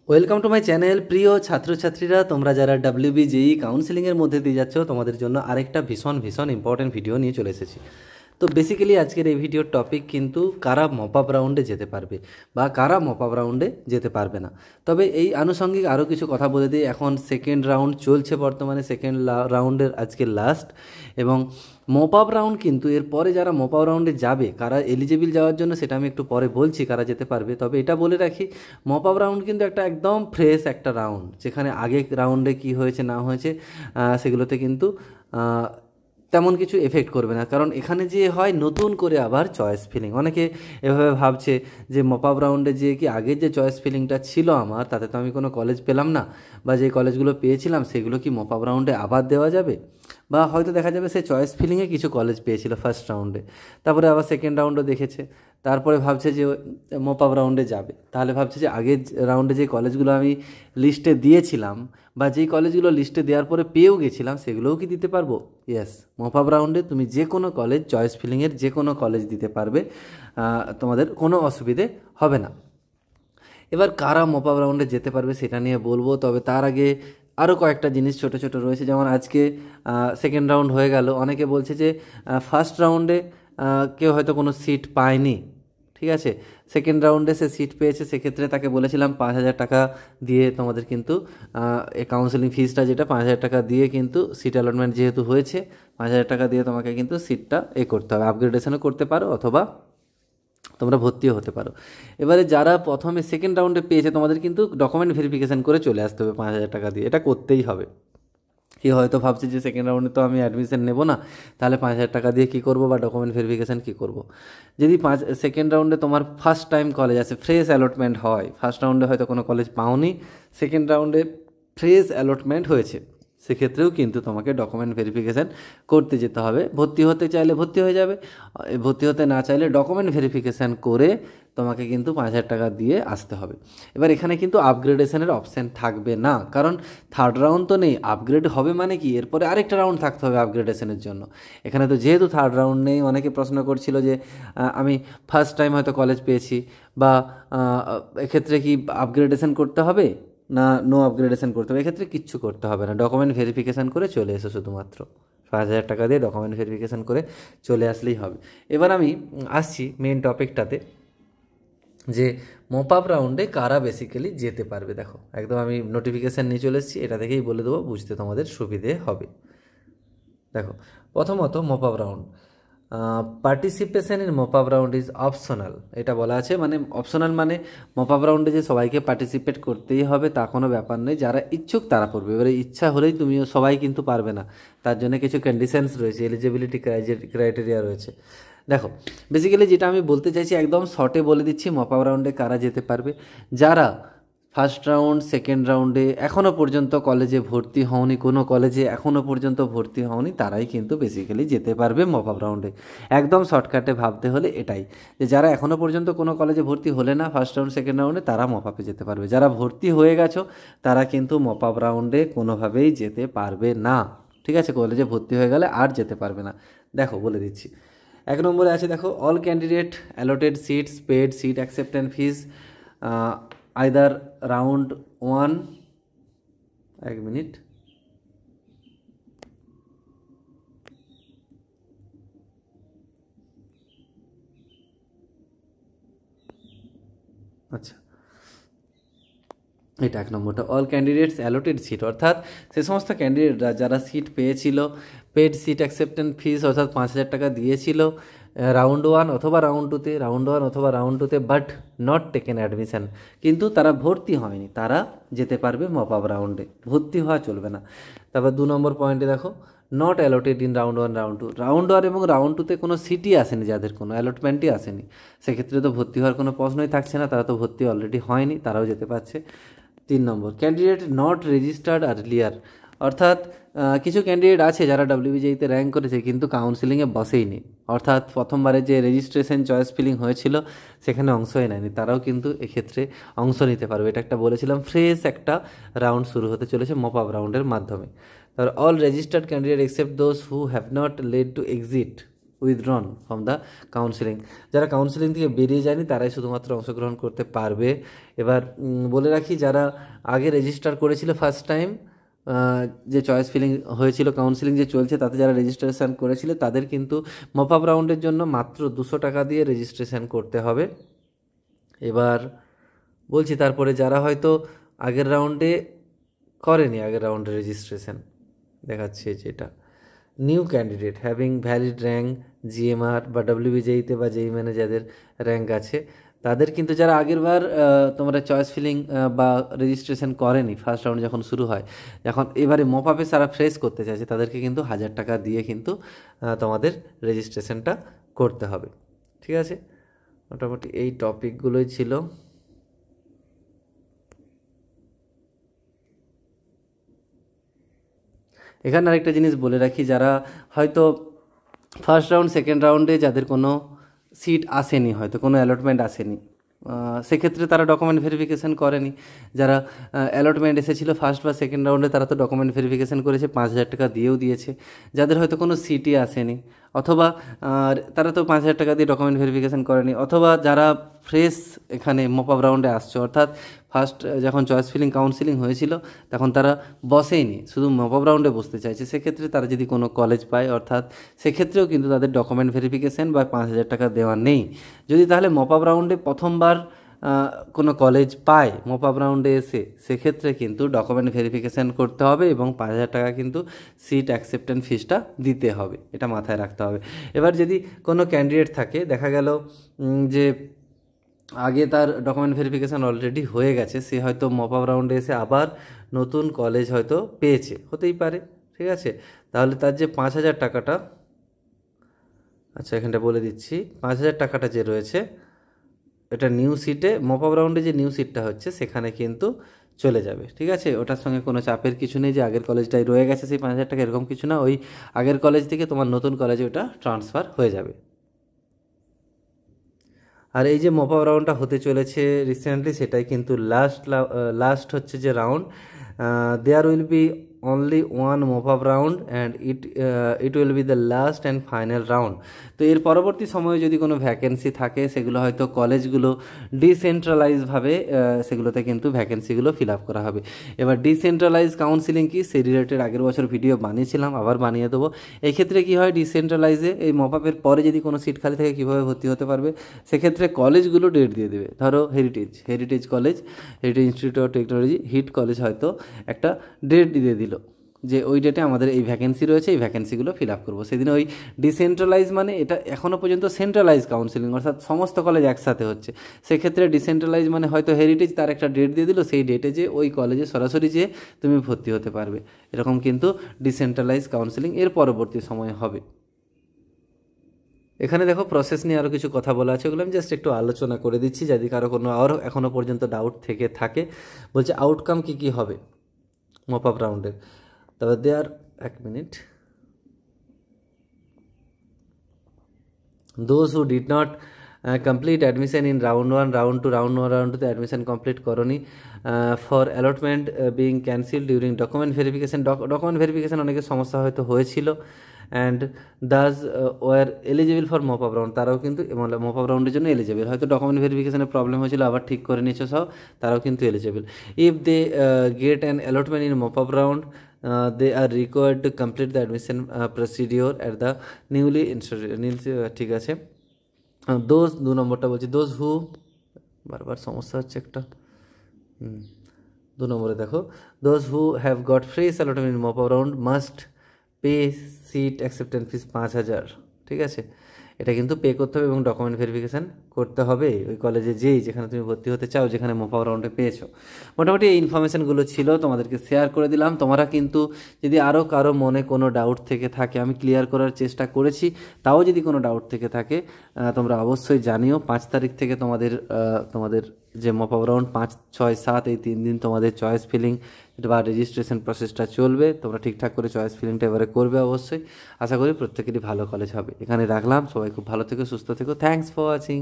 Welcome to my channel. প্রিয় ছাত্রছাত্রীরা, তোমরা যারা WBJEE কাউন্সিলিংয়ের মধ্যে দিয়ে যাচ্ছ, তোমাদের জন্য আরেকটা ভীষণ ভীষণ ইম্পর্টেন্ট ভিডিও নিয়ে চলে এসেছি। তো বেসিক্যালি আজকের এই ভিডিওর টপিক কিন্তু কারা মপ আপ রাউন্ডে যেতে পারবে বা কারা মপ আপ রাউন্ডে যেতে পারবে না। তবে এই আনুষঙ্গিক আরও কিছু কথা বলে দিই। এখন সেকেন্ড রাউন্ড চলছে, বর্তমানে সেকেন্ড রাউন্ডের আজকে লাস্ট, এবং মপ আপ রাউন্ড কিন্তু এরপরে যারা মপ আপ রাউন্ডে যাবে, কারা এলিজিবল যাওয়ার জন্য সেটা আমি একটু পরে বলছি কারা যেতে পারবে। তবে এটা বলে রাখি, মপ আপ রাউন্ড কিন্তু একটা একদম ফ্রেশ একটা রাউন্ড, যেখানে আগে রাউন্ডে কি হয়েছে না হয়েছে সেগুলোতে কিন্তু তেমন কিছু এফেক্ট করবে না। কারণ এখানে যে হয় নতুন করে আবার চয়েস ফিলিং। অনেকে এভাবে ভাবছে যে মপ আপ রাউন্ডে যে কি আগের যে চয়েস ফিলিংটা ছিল আমার, তাতে তো আমি কোনো কলেজ পেলাম না, বা যে কলেজগুলো পেয়েছিলাম সেগুলো কি মপ আপ রাউন্ডে আবার দেওয়া যাবে? বা হয়তো দেখা যাবে সে চয়েস ফিলিংয়ে কিছু কলেজ পেয়েছিল ফার্স্ট রাউন্ডে, তারপরে আবার সেকেন্ড রাউন্ডও দেখেছে, তারপরে ভাবছে যে মপ আপ রাউন্ডে যাবে। তাহলে ভাবছে যে আগের রাউন্ডে যে কলেজগুলো আমি লিস্টে দিয়েছিলাম বা যেই কলেজগুলো লিস্টে দেওয়ার পরে পেয়েও গেছিলাম, সেগুলোও কি দিতে পারবো? ইয়েস, মপ আপ রাউন্ডে তুমি যে কোনো কলেজ, চয়েস ফিলিংয়ের যে কোনো কলেজ দিতে পারবে, তোমাদের কোনো অসুবিধে হবে না। এবার কারা মপ আপ রাউন্ডে যেতে পারবে সেটা নিয়ে বলবো। তবে তার আগে আরও কয়েকটা জিনিস ছোট ছোট রয়েছে। যেমন আজকে সেকেন্ড রাউন্ড হয়ে গেল, অনেকে বলছে যে ফার্স্ট রাউন্ডে কেউ হয়তো কোনো সিট পায়নি, ঠিক আছে, সেকেন্ড রাউন্ডে সে সিট পেয়েছে, সেক্ষেত্রে তাকে বলেছিলাম 5,000 টাকা দিয়ে তোমাদের কিন্তু এই কাউন্সেলিং ফিসটা যেটা 5,000 টাকা দিয়ে কিন্তু সিট অ্যালটমেন্ট যেহেতু হয়েছে, 5,000 টাকা দিয়ে তোমাকে কিন্তু সিটটা করতে হবে, আপগ্রেডেশনও করতে পারো অথবা তোমরা ভর্তিও হতে পারো। এবারে যারা প্রথমে সেকেন্ড রাউন্ডে পেয়েছে, তোমাদের কিন্তু ডকুমেন্ট ভেরিফিকেশান করে চলে আসতে হবে 5,000 টাকা দিয়ে, এটা করতেই হবে। কি হয়তো ভাবছে যে সেকেন্ড রাউন্ডে তো আমি অ্যাডমিশন নেব না, তাহলে 5,000 টাকা দিয়ে কী করবো বা ডকুমেন্ট ভেরিফিকেশান কী করবো? যদি সেকেন্ড রাউন্ডে তোমার ফার্স্ট টাইম কলেজ আছে, ফ্রেশ অ্যালটমেন্ট হয়, ফার্স্ট রাউন্ডে হয়তো কোনো কলেজ পাওনি, সেকেন্ড রাউন্ডে ফ্রেশ অ্যালটমেন্ট হয়েছে, সেক্ষেত্রেও কিন্তু তোমাকে ডকুমেন্ট ভেরিফিকেশান করতে যেতে হবে। ভর্তি হতে চাইলে ভর্তি হয়ে যাবে, ভর্তি হতে না চাইলে ডকুমেন্ট ভেরিফিকেশান করে তোমাকে কিন্তু 5,000 টাকা দিয়ে আসতে হবে। এবার এখানে কিন্তু আপগ্রেডেশনের অপশান থাকবে না, কারণ থার্ড রাউন্ড তো নেই। আপগ্রেড হবে মানে কি, এরপরে আরেকটা রাউন্ড থাকতে হবে আপগ্রেডেশনের জন্য। এখানে তো যেহেতু থার্ড রাউন্ড নেই, অনেকে প্রশ্ন করছিল যে আমি ফার্স্ট টাইম হয়তো কলেজ পেয়েছি, বা এক্ষেত্রে কি আপগ্রেডেশন করতে হবে না নো আপগ্রেডেশন করতে হবে? এক্ষেত্রে কিচ্ছু করতে হবে না, ডকুমেন্ট ভেরিফিকেশান করে চলে এসো, শুধুমাত্র 5,000 টাকা দিয়ে ডকুমেন্ট ভেরিফিকেশান করে চলে আসলেই হবে। এবার আমি আসছি মেন টপিকটাতে, যে মপ আপ রাউন্ডে কারা বেসিক্যালি যেতে পারবে। দেখো, একদম আমি নোটিফিকেশান নিয়ে চলে এসেছি, এটা থেকেই বলে দেবো, বুঝতে তোমাদের সুবিধে হবে। দেখো, প্রথমত mop up round, participation in mop up round is optional, এটা বলা আছে। মানে অপশনাল মানে মপ আপ রাউন্ডে যে সবাইকে পার্টিসিপেট করতেই হবে তা কোনো ব্যাপার নেই, যারা ইচ্ছুক তারা পড়বে। এবারে ইচ্ছা হলেই তুমিও সবাই কিন্তু পারবে না, তার জন্য কিছু কন্ডিশনস রয়েছে, এলিজিবিলিটি ক্রাইটেরিয়া রয়েছে। দেখো, বেসিক্যালি যেটা আমি বলতে চাইছি একদম শর্টে বলে দিচ্ছি, মপ আপ রাউন্ডে কারা যেতে পারবে। যারা ফার্স্ট রাউন্ড সেকেন্ড রাউন্ডে এখনও পর্যন্ত কলেজে ভর্তি হওনি, কোনো কলেজে এখনও পর্যন্ত ভর্তি হওনি, তারাই কিন্তু বেসিক্যালি যেতে পারবে মপ আপ রাউন্ডে। একদম শর্টকাটে ভাবতে হলে এটাই, যে যারা এখনও পর্যন্ত কোনো কলেজে ভর্তি হলে না ফার্স্ট রাউন্ড সেকেন্ড রাউন্ডে, তারা মপ আপে যেতে পারবে। যারা ভর্তি হয়ে গেছো তারা কিন্তু মপ আপ রাউন্ডে কোনোভাবেই যেতে পারবে না, ঠিক আছে? কলেজে ভর্তি হয়ে গেলে আর যেতে পারবে না। দেখো বলে দিচ্ছি, 1 নম্বরে আছে, দেখো, all candidate allotted seats paid seat acceptance fees either round 1, 1 minute, আচ্ছা, এটা 1 নম্বরটা, অল ক্যান্ডিডেটস অ্যালোটেড সিট, অর্থাৎ সে সমস্ত ক্যান্ডিডেটরা যারা সিট পেয়েছিল, পেড সিট অ্যাকসেপ্টেন্স ফিস অর্থাৎ 5,000 টাকা দিয়েছিল রাউন্ড 1 অথবা রাউন্ড 2তে, বাট নট টেকেন অ্যাডমিশন, কিন্তু তারা ভর্তি হয়নি, তারা যেতে পারবে মপ আপ রাউন্ডে, ভর্তি হওয়া চলবে না। তারপর 2 নম্বর পয়েন্টে দেখো, not allotted in round 1 round 1 এবং রাউন্ড 2তে কোনো সিটই আসেনি, যাদের কোনো অ্যালটমেন্টই আসেনি, সেক্ষেত্রে তো ভর্তি হওয়ার কোনো প্রশ্নই থাকছে না, তারা তো ভর্তি অলরেডি হয়নি, তারাও যেতে পারছে। 3 নম্বর, ক্যান্ডিডেট নট রেজিস্টার্ড আর্লিয়ার, অর্থাৎ কিছু ক্যান্ডিডেট আছে যারা WBJEE-তে র্যাঙ্ক করেছে কিন্তু কাউন্সিলিংয়ে বসেইনি, অর্থাৎ প্রথমবারে যে রেজিস্ট্রেশন চয়েস ফিলিং হয়েছিল সেখানে অংশই নেয়নি, তারাও কিন্তু এক্ষেত্রে অংশ নিতে পারবে। এটা একটা বলেছিলাম, ফ্রেশ একটা রাউন্ড শুরু হতে চলেছে মপ আপ রাউন্ডের মাধ্যমে। তার all registered candidate except those who have not led to exit withdrawn from the counselling. যারা কাউন্সিলিং থেকে বেরিয়ে যায়নি তারাই শুধুমাত্র অংশগ্রহণ করতে পারবে। এবার বলে রাখি, যারা আগে রেজিস্টার করেছিল ফার্স্ট টাইম, যে চয়েস ফিলিং হয়েছিল, কাউন্সিলিং যে চলছে তাতে যারা রেজিস্ট্রেশন করেছিল তাদের কিন্তু মপ আপ রাউন্ডের জন্য মাত্র 200 টাকা দিয়ে রেজিস্ট্রেশন করতে হবে। এবার বলছি, তারপরে যারা হয়তো আগের রাউন্ডে করেনি, আগের রাউন্ডে রেজিস্ট্রেশন দেখাচ্ছে যেটা new candidate having valid rank GMR বা ডব্লিউবিজেইতে বা যেই মানে যাদের র্যাঙ্ক আছে তাদের কিন্তু, যারা আগেরবার তোমরা চয়েস ফিলিং বা রেজিস্ট্রেশন করেনি ফার্স্ট রাউন্ড যখন শুরু হয়, যখন এবারে মপ আপে সারা ফ্রেশ করতে চাইছে তাদেরকে কিন্তু 1000 টাকা দিয়ে কিন্তু তোমাদের রেজিস্ট্রেশনটা করতে হবে। ঠিক আছে, মোটামুটি এই টপিকগুলোই ছিল। এখানে আরেকটা জিনিস বলে রাখি, যারা হয়তো ফার্স্ট রাউন্ড সেকেন্ড রাউন্ডে যাদের কোনো সিট আসেনি, হয়তো কোনো অ্যালটমেন্ট আসেনি, সেক্ষেত্রে তারা ডকুমেন্ট ভেরিফিকেশান করেনি। যারা অ্যালটমেন্ট এসেছিলো ফার্স্ট বা সেকেন্ড রাউন্ডে তারা তো ডকুমেন্ট ভেরিফিকেশান করেছে, 5000 টাকা দিয়েও দিয়েছে। যাদের হয়তো কোনো সিটই আসেনি, অথবা তারা তো 5000 টাকা দিয়ে ডকুমেন্ট ভেরিফিকেশান করেনি, অথবা যারা ফ্রেশ এখানে মপ আপ রাউন্ডে আসছে, অর্থাৎ ফার্স্ট যখন চয়েস ফিলিং কাউন্সিলিং হয়েছিল তখন তারা বসেইনি, শুধু মপ আপ রাউন্ডে বসতে চাইছে, সেক্ষেত্রে তারা যদি কোনো কলেজ পায়, অর্থাৎ সেক্ষেত্রেও কিন্তু তাদের ডকুমেন্ট ভেরিফিকেশান বা 5000 টাকা দেওয়া নেই। যদি তাহলে মপ আপ রাউন্ডে প্রথমবার কোনো কলেজ পায় মপ আপ রাউন্ডে এসে, সেক্ষেত্রে কিন্তু ডকুমেন্ট ভেরিফিকেশান করতে হবে এবং 5000 টাকা কিন্তু সিট অ্যাকসেপ্টেন্স ফিসটা দিতে হবে, এটা মাথায় রাখতে হবে। এবার যদি কোনো ক্যান্ডিডেট থাকে, দেখা গেল যে আগে তার ডকুমেন্ট ভেরিফিকেশান অলরেডি হয়ে গেছে, সে হয়তো মপ আপ রাউন্ডে এসে আবার নতুন কলেজ হয়তো পেয়েছে, হতেই পারে, ঠিক আছে, তাহলে তার যে 5000 টাকাটা, আচ্ছা এখানটা বলে দিচ্ছি, 5000 টাকাটা যে রয়েছে এটা নিউ সিটে, মপ আপ রাউন্ডে যে নিউ সিটটা হচ্ছে সেখানে কিন্তু চলে যাবে। ঠিক আছে, ওটার সঙ্গে কোনো চাপের কিছু নেই যে আগের কলেজটাই রয়ে গেছে সেই 5000 টাকা, এরকম কিছু না। ওই আগের কলেজ থেকে তোমার নতুন কলেজে ওটা ট্রান্সফার হয়ে যাবে। আর এই যে মপ আপ রাউন্ডটা হতে চলেছে রিসেন্টলি, সেটাই কিন্তু লাস্ট হচ্ছে যে round. There will be only one mop up round and it will be the last and final round. তো এর পরবর্তী সময়ে যদি কোনো ভ্যাকেন্সি থাকে, সেগুলো হয়তো কলেজগুলো ডিসেন্ট্রালাইজভাবে সেগুলোতে কিন্তু ভ্যাকেন্সিগুলো ফিল আপ করা হবে। এবার ডিসেন্ট্রালাইজ কাউন্সিলিং কি, সেই রিলেটেড আগের বছর ভিডিও বানিয়েছিলাম, আবার বানিয়ে দেবো। এই ক্ষেত্রে কী হয়, ডিসেন্ট্রালাইজে এই মপ আপের পরে যদি কোনো সিট খালি থাকে কীভাবে ভর্তি হতে পারবে, সেক্ষেত্রে কলেজগুলো ডেট দিয়ে দেবে। ধরো heritage college, heritage institute of technology, HIT college হয়তো একটা ডেট দিয়ে দিল যে ওই ডেটে আমাদের এই ভ্যাকেন্সি রয়েছে, এই ভ্যাকেন্সিগুলো ফিল আপ করবো। সেদিন ওই ডিসেন্ট্রালাইজ মানে এটা এখনও পর্যন্ত সেন্ট্রালাইজ কাউন্সিলিং, অর্থাৎ সমস্ত কলেজ একসাথে হচ্ছে। সেক্ষেত্রে ডিসেন্ট্রালাইজ মানে হয়তো হেরিটেজ তার একটা ডেট দিয়ে দিল, সেই ডেটে যে ওই কলেজে সরাসরি যেয়ে তুমি ভর্তি হতে পারবে, এরকম কিন্তু ডিসেন্ট্রালাইজ কাউন্সিলিং এর পরবর্তী সময়ে হবে। এখানে দেখো প্রসেস নিয়ে আরও কিছু কথা বলা আছে, ওগুলো আমি জাস্ট একটু আলোচনা করে দিচ্ছি যদি কারো কোনো আরও এখনও পর্যন্ত ডাউট থেকে থাকে। বলছে আউটকাম কী কী হবে মপ আপ রাউন্ডের, তবে দেয়ার এক minute, those who did not complete admission in round 1, round 2, round 1, round 2তে অ্যাডমিশন কমপ্লিট করনি, for allotment being cancel during document verification, document verification অনেকের সমস্যা হয়তো হয়েছিল, and thus were eligible for mop up round, তারাও কিন্তু mop up রাউন্ডের জন্য এলিজিবল, হয়তো ডকুমেন্ট ভেরিফিকেশানের প্রবলেম হয়েছিল আবার ঠিক করে নিয়েছে সব, তারাও কিন্তু eligible. If they get an allotment in mop up round, they are required to complete the admission procedure at the newly instituted, ঠিক আছে। দোজ 2 নম্বরটা বলছি, দোজ হু, বারবার সমস্যা হচ্ছে একটা, 2 নম্বরে দেখো, those who have got fresh allotment in mop up round must pay seat acceptance fees 5000, ঠিক আছে, এটা কিন্তু পে করতে হবে এবং ডকুমেন্ট ভেরিফিকেশান করতে হবে ওই কলেজে যেখানে তুমি ভর্তি হতে চাও, যেখানে মপ আপ রাউন্ডে পেয়েছো। মোটামুটি এই ইনফরমেশানগুলো ছিল, তোমাদেরকে শেয়ার করে দিলাম। তোমরা কিন্তু যদি আরও কারো মনে কোনো ডাউট থেকে থাকে, আমি ক্লিয়ার করার চেষ্টা করেছি, তাও যদি কোনো ডাউট থেকে থাকে তোমরা অবশ্যই জানিও। 5 তারিখ থেকে তোমাদের যে মপ আপ রাউন্ড 5, 6, 7 এই 3 দিন তোমাদের চয়েস ফিলিং বা রেজিস্ট্রেশন প্রসেসটা চলবে, তোমরা ঠিকঠাক করে চয়েস ফিলিংটা এবারে করবে অবশ্যই। আশা করি প্রত্যেকেরই ভালো কলেজ হবে। এখানে রাখলাম, সবাই খুব ভালো থেকো, সুস্থ থেকো, থ্যাঙ্কস ফর ওয়াচিং।